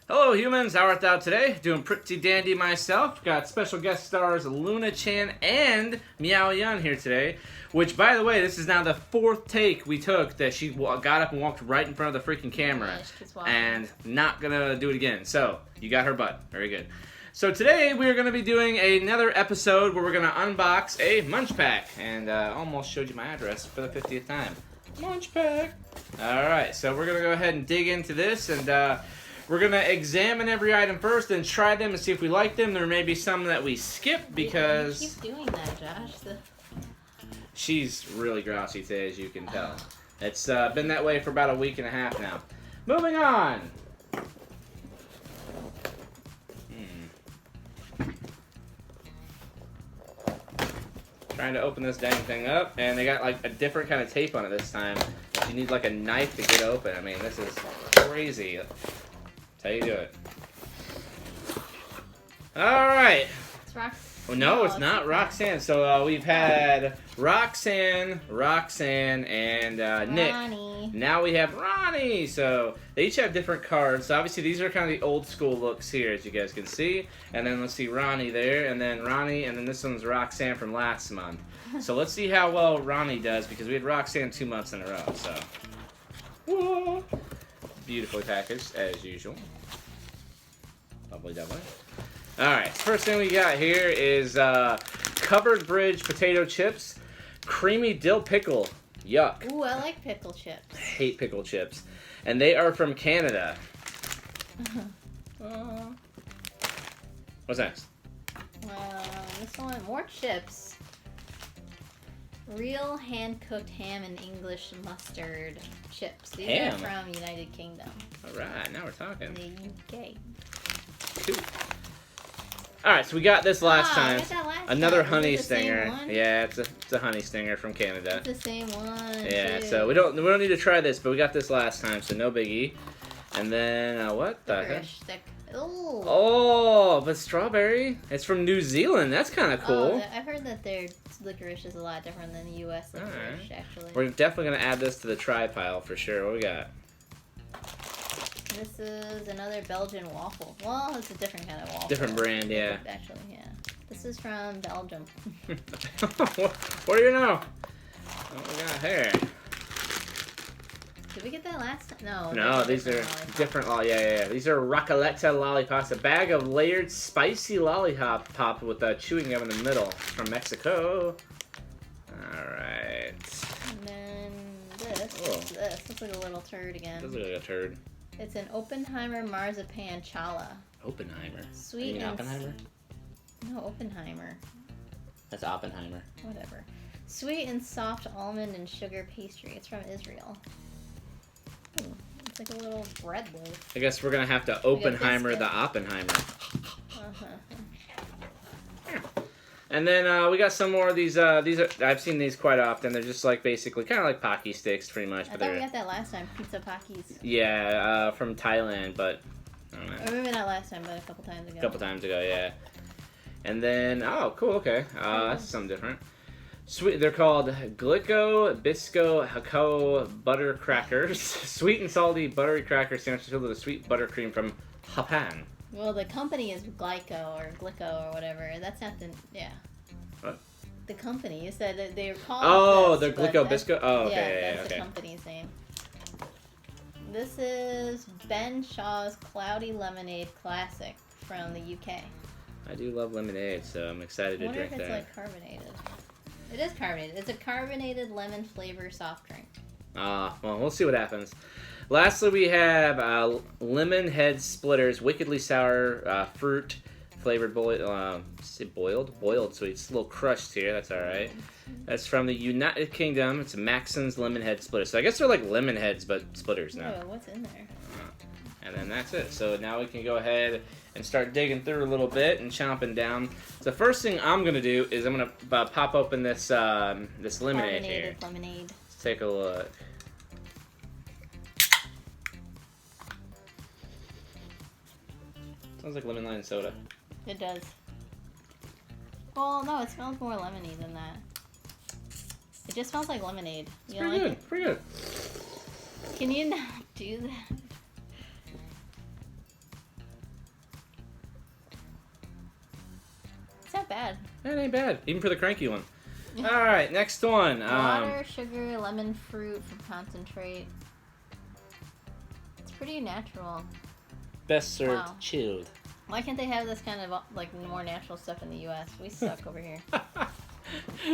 Hello humans, how art thou today? Doing pretty dandy myself. Got special guest stars Luna Chan and Meow Yun here today. Which, by the way, this is now the fourth take we took that she got up and walked right in front of the freaking camera. And not gonna do it again. So, you got her butt. Very good. So today we're going to be doing another episode where we're going to unbox a MunchPak. And almost showed you my address for the 50th time. MunchPak! Alright, so we're going to go ahead and dig into this and we're going to examine every item first and try them and see if we like them. There may be some that we skip because... You keep doing that, Josh. She's really grouchy today, as you can tell. It's been that way for about a week and a half now. Moving on! Trying to open this dang thing up, and they got like a different kind of tape on it this time. You need like a knife to get open. I mean, this is crazy. That's how you do it. All right. It's Roxanne. Oh, no, it's not Roxanne. So we've had Roxanne, and Nick. Ronnie. Now we have Ronnie. So they each have different cards. So obviously these are kind of the old school looks here, as you guys can see. And then let's see Ronnie there, and then Ronnie, and then this one's Roxanne from last month. So let's see how well Ronnie does, because we had Roxanne 2 months in a row. So, whoa. Beautifully packaged as usual. Lovely, lovely. Alright, first thing we got here is Covered Bridge potato chips, creamy dill pickle. Yuck. Ooh, I like pickle chips. I hate pickle chips. And they are from Canada. What's next? This one, more chips. Real hand-cooked ham and English mustard chips. These Ham? are from United Kingdom. Alright, now we're talking. The UK. Cool. Alright, so we got this last time. I got that last Another time. honey Is it the same stinger. one? Yeah, it's a honey stinger from Canada. It's the same one. Yeah, too. so we don't need to try this, but we got this last time, so no biggie. And then what the heck? Licorice stick. Ooh. Oh, but strawberry? It's from New Zealand. That's kind of cool. Oh, I've heard that their licorice is a lot different than the U.S. licorice, actually. We're definitely gonna add this to the try pile for sure. What we got? This is another Belgian waffle. Well, it's a different kind of waffle. Different brand, yeah. Actually, yeah. This is from Belgium. What do you know? What we got here? Did we get that last time? No. No, these are different. Yeah. These are Raclette lollipops. A bag of layered spicy lollipop popped with chewing gum in the middle from Mexico. All right. And then this. What's this? Looks like a little turd again. This looks like a turd. It's an Oppenheimer marzipan chala. Oppenheimer. Sweet and Oppenheimer? No, Oppenheimer. That's Oppenheimer. Whatever. Sweet and soft almond and sugar pastry. It's from Israel. Ooh, it's like a little bread loaf. I guess we're gonna have to Oppenheimer the Oppenheimer. And then we got some more of these. These are I've seen these quite often. They're just like basically kind of like Pocky sticks, pretty much. I thought we got that last time, pizza Pockies. Yeah, from Thailand, but I don't know. Or maybe not last time, but a couple times ago. A couple times ago, yeah. And then cool, okay. That's something different. Sweet. They're called Glico Bisco Hakao Butter Crackers. Sweet and salty buttery cracker sandwiches filled with a sweet buttercream from Japan. Well, the company is Glico or whatever. That's not the What? The company. You said that they're called. Oh, this, the Glico Bisco. Oh, okay, yeah, that's okay. the company's name. This is Ben Shaw's Cloudy Lemonade Classic from the UK. I do love lemonade, so I'm excited to drink I wonder if it's that. like carbonated. It is carbonated. It's a carbonated lemon flavor soft drink. Well, we'll see what happens. Lastly, we have lemon head splitters, wickedly sour fruit flavored boiled, so it's a little crushed here. That's all right. That's from the United Kingdom. It's Maxon's lemon head splitter. So I guess they're like lemon heads, but splitters now. Whoa, what's in there? And then that's it. So now we can go ahead and start digging through a little bit and chomping down. So the first thing I'm gonna do is I'm gonna pop open this this lemonade here. Lemonade. Let's take a look. Sounds like lemon lime soda. It does. Well, no, it smells more lemony than that. It just smells like lemonade. It's You pretty don't good. like it? Pretty good. Can you not do that? that bad. That ain't bad, even for the cranky one. All right, next one. Water, sugar, lemon fruit from concentrate. It's pretty natural. Best served chilled. Why can't they have this kind of like more natural stuff in the U.S.? We suck over here.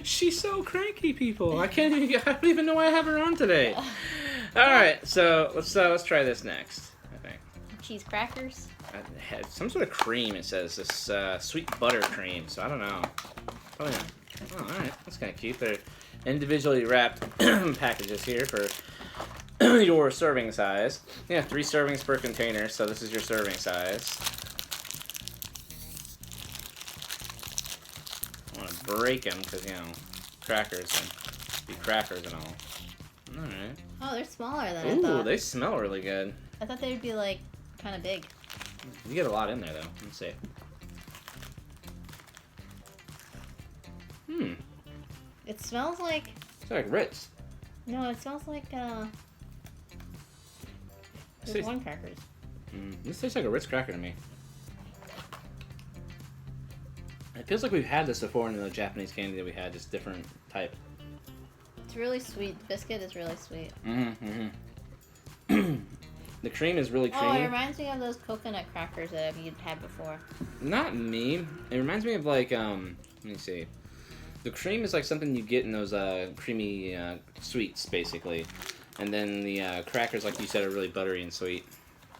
She's so cranky, people. I don't even know why I have her on today. All right, so let's try this next. I think Cheese crackers. it had some sort of cream. It says this sweet butter cream. So I don't know. Probably not. Oh, all right, that's kind of cute. They're individually wrapped packages here for your serving size. Yeah, 3 servings per container. So this is your serving size. I want to break them because, you know, crackers and be crackers and all. Alright. Oh, they're smaller than I Ooh, thought. they smell really good. I thought they'd be like kind of big. You get a lot in there though. Let's see. It smells like. It's like Ritz. No, it smells like Tastes- one crackers. This tastes like a Ritz cracker to me. It feels like we've had this before in the Japanese candy that we had, just different type. It's really sweet. The biscuit is really sweet. The cream is really creamy. Oh, it reminds me of those coconut crackers that you'd had before. Not me. It reminds me of like let me see. The cream is like something you get in those creamy sweets, basically, and then the crackers, like you said, are really buttery and sweet.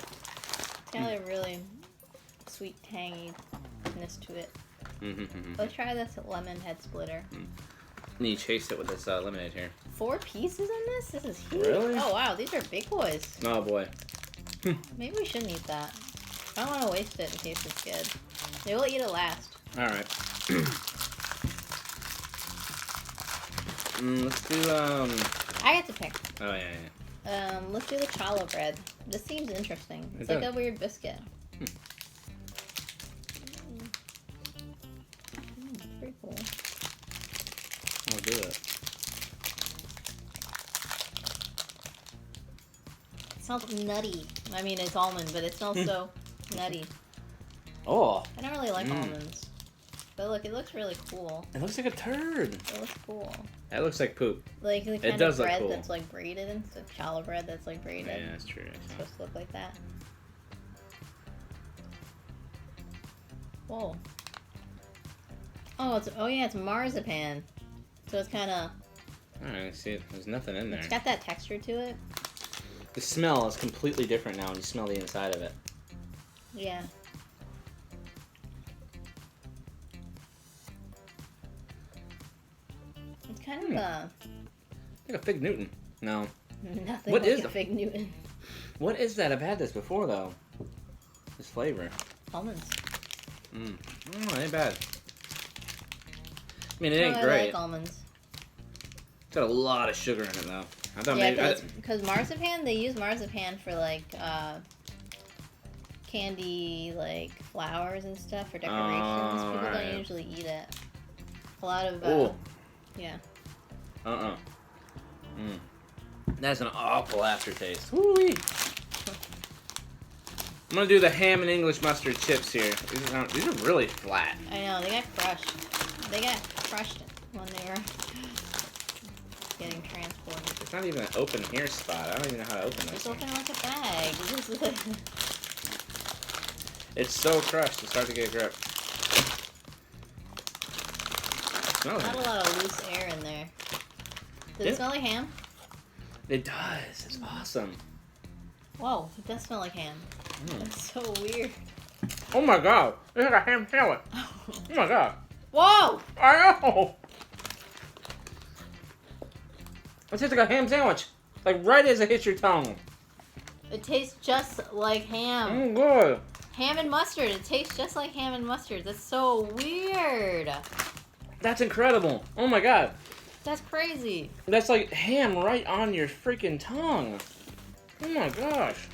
It's got a really sweet tanginess to it. Let's try this lemon head splitter. And you chase it with this lemonade here. 4 pieces in this? This is huge. Really? Oh wow, these are big boys. Oh boy. Maybe we shouldn't eat that. I don't want to waste it in case it's good. Maybe we'll eat it last. All right. Let's do I get to pick. Oh yeah. Let's do the challah bread. This seems interesting. It's It like does. a weird biscuit. Pretty cool. I'll do it. It smells nutty. I mean, it's almond, but it smells so nutty. Oh, I don't really like almonds. But look, it looks really cool. it looks like a turd. It looks cool. That looks like poop. Like the kind does of look bread cool. that's like braided. It's a challah bread that's like braided. Yeah, that's true. It's supposed to look like that. Whoa. Oh, yeah, it's marzipan. So it's kind of. All right, see, there's nothing in there. It's got that texture to it. The smell is completely different now when you smell the inside of it. Yeah. It's kind of Like a Fig Newton. No. nothing What like is a the- Fig Newton. What is that? I've had this before though. This flavor. Almonds. Oh, ain't bad. I mean, it ain't I great. like almonds. It's got a lot of sugar in it though. I thought Yeah, maybe. because marzipan, they use marzipan for like candy, like flowers and stuff for decorations. People right. don't usually eat it. A lot of Ooh. yeah. That's an awful aftertaste. Woo-wee. I'm gonna do the ham and English mustard chips here. These are really flat. I know, they got crushed. They got crushed when they were getting transported. It's not even an open here spot. I don't even know how to open this. Just open it like a bag. It's so crushed, it's hard to get a grip. Smells Not a lot of loose air in there. Does it smell like ham? It does. It's awesome. Whoa, it does smell like ham. That's so weird. Oh my god. It's like a ham sandwich. Oh my god. Whoa! I know. It tastes like a ham sandwich. Like right as it hits your tongue. It tastes just like ham. Oh, good. Ham and mustard. It tastes just like ham and mustard. That's so weird. That's incredible. Oh my god. That's crazy. That's like ham right on your freaking tongue. Oh my gosh.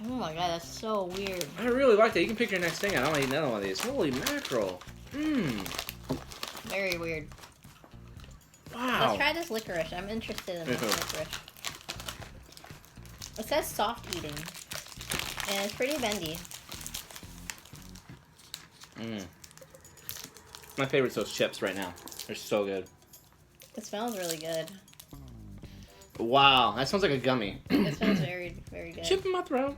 Oh my god, that's so weird. I really like that. You can pick your next thing out. I want to eat another one of these. Holy mackerel. Very weird. Wow. Let's try this licorice. I'm interested in this licorice. It says soft eating. And it's pretty bendy. My favorite's those chips right now. They're so good. It smells really good. Wow, that sounds like a gummy. It smells very, very good. Chip in my throat.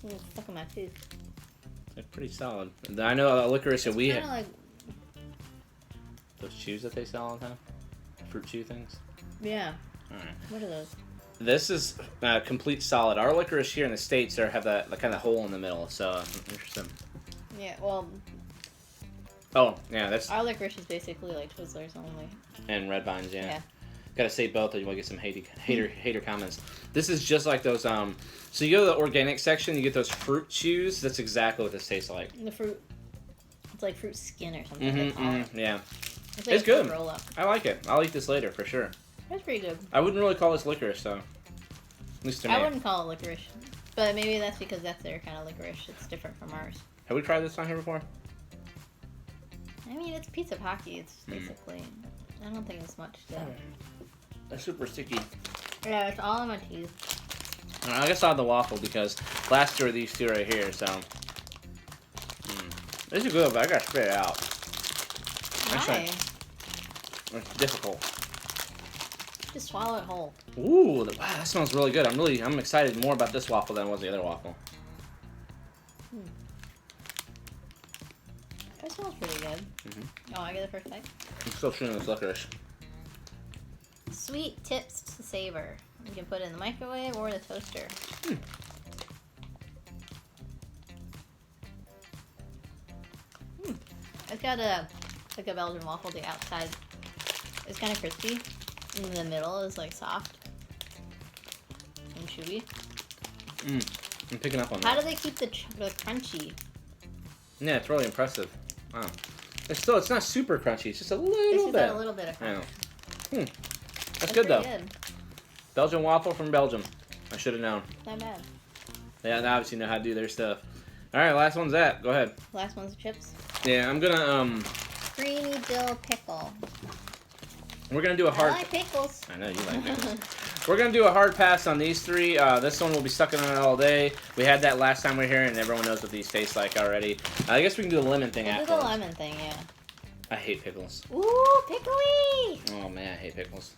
Ooh, it's stuck in my tooth. They're pretty solid. I know licorice that we Kind have. of like, Those chews that they sell all the time? Fruit chew things? yeah. Alright. What are those? This is complete solid. Our licorice here in the States have that kind of hole in the middle, so interesting. Yeah, well, Oh, yeah, that's... our licorice is basically like Twizzlers only. And red vines, yeah. Yeah. Gotta say both, or you might get some hater comments. This is just like those, so you go to the organic section, you get those fruit chews. That's exactly what this tastes like. The fruit, it's like fruit skin or something. They call it. Yeah. It's, like It's a good. fruit roll-up. I like it. I'll eat this later, for sure. That's pretty good. I wouldn't really call this licorice, though. At least to me. I wouldn't call it licorice, but maybe that's because that's their kind of licorice. It's different from ours. Have we tried this on here before? I mean, it's pizza pocky. It's basically. I don't think it's much. That's super sticky. Yeah, it's all in my teeth. I guess I'll have the waffle because last two are these two right here, so. These are good, but I gotta spit it out. Why? It's difficult. Just swallow it whole. Ooh, wow, that smells really good. I'm excited more about this waffle than I was the other waffle. That smells pretty good. Oh, I get the first bite. I'm still chewing this licorice. Sweet tips to savor. You can put it in the microwave or the toaster. It's got like a Belgian waffle. The outside is kind of crispy, and the middle is like soft and chewy. I'm picking up on How that. do they keep the crunchy? Yeah, it's really impressive. Wow. It's not super crunchy. It's just a little It's bit. just got a little bit of I crunch. know. That's good though. Good. Belgian waffle from Belgium. I should have known. Not bad. Yeah, they obviously know how to do their stuff. All right, last one's that. Go ahead. Last one's the chips. Yeah, I'm gonna Creamy dill pickle. we're gonna do a I hard. like pickles. I know you like pickles. We're gonna do a hard pass on these three. This one will be sucking on it all day. We had that last time we were here, and everyone knows what these taste like already. I guess we can do the lemon thing We'll do after. the lemon thing, yeah. I hate pickles. Ooh, pickly! Oh man, I hate pickles.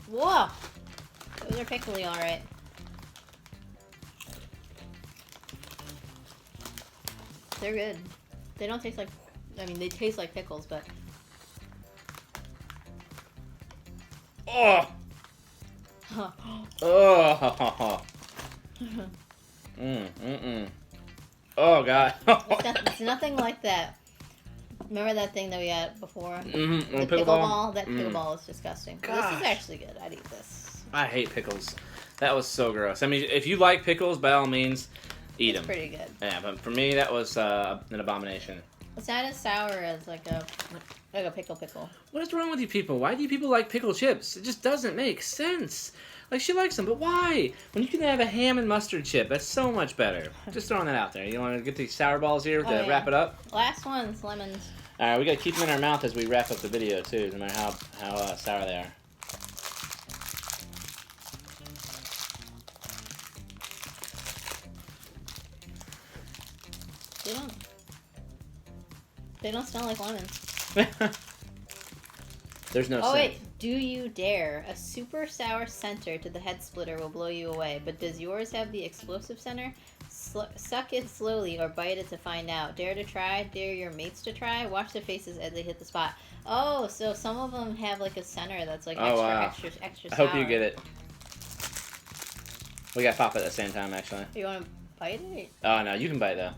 Whoa! Those are pickly, alright. They're good. They don't taste like... I mean, they taste like pickles, but... Oh! Oh! Oh god. It's nothing like that. Remember that thing that we had before? The Pickleball? pickleball? That pickleball is disgusting. But this Gosh. is actually good. I'd eat this. I hate pickles. That was so gross. I mean, if you like pickles, by all means, eat It's them. pretty good. Yeah, but for me, that was an abomination. It's not as sour as like a pickle. What is wrong with you people? Why do you people like pickle chips? It just doesn't make sense. Like, she likes them, but why? When you can have a ham and mustard chip, that's so much better. Just throwing that out there. You want to get these sour balls here to Oh, yeah. wrap it up? Last one's lemons. All right, we got to keep them in our mouth as we wrap up the video, too, no matter how sour they are. They don't smell like lemons. There's no Oh sense. wait, do you dare? A super sour center to the head splitter will blow you away, but does yours have the explosive center? Suck it slowly or bite it to find out. Dare to try? Dare your mates to try? Watch their faces as they hit the spot. Oh, so some of them have like a center that's like extra I sour. hope you get it. We got to pop it at the same time, actually. You want to bite it? Oh, no, you can bite, though.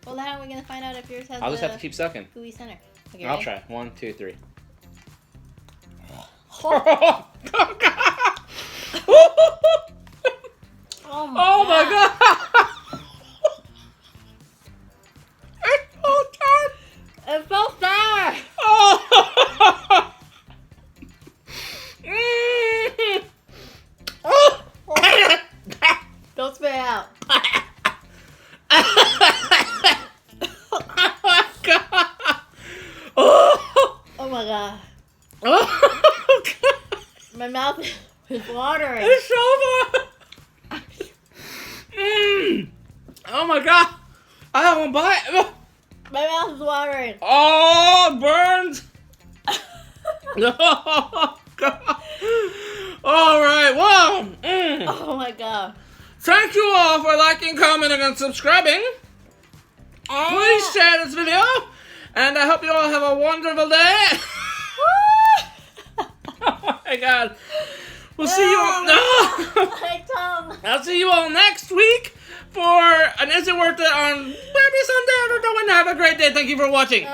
Well, how are we gonna find out if yours has I'll just the have to keep sucking. gooey center? Okay, I'll ready? try. 1, 2, 3. Oh, Oh, God! oh Oh, my God! It's so tart! It's so sour! Oh! Mm. Oh! Don't spit it out. Oh, my God! Oh! Oh my god. Oh, God! My mouth is watering. It's so fun! Oh, my God! one bite. Ugh. My mouth is watering. Oh, burns. Oh, God. All right, well. Oh my god. Thank you all for liking, commenting, and subscribing. Please share this video. And I hope you all have a wonderful day. Oh my God. We'll see you all. My tongue. I'll see you all next week for an Is It Worth It on maybe Sunday. I don't know when. Have a great day. Thank you for watching.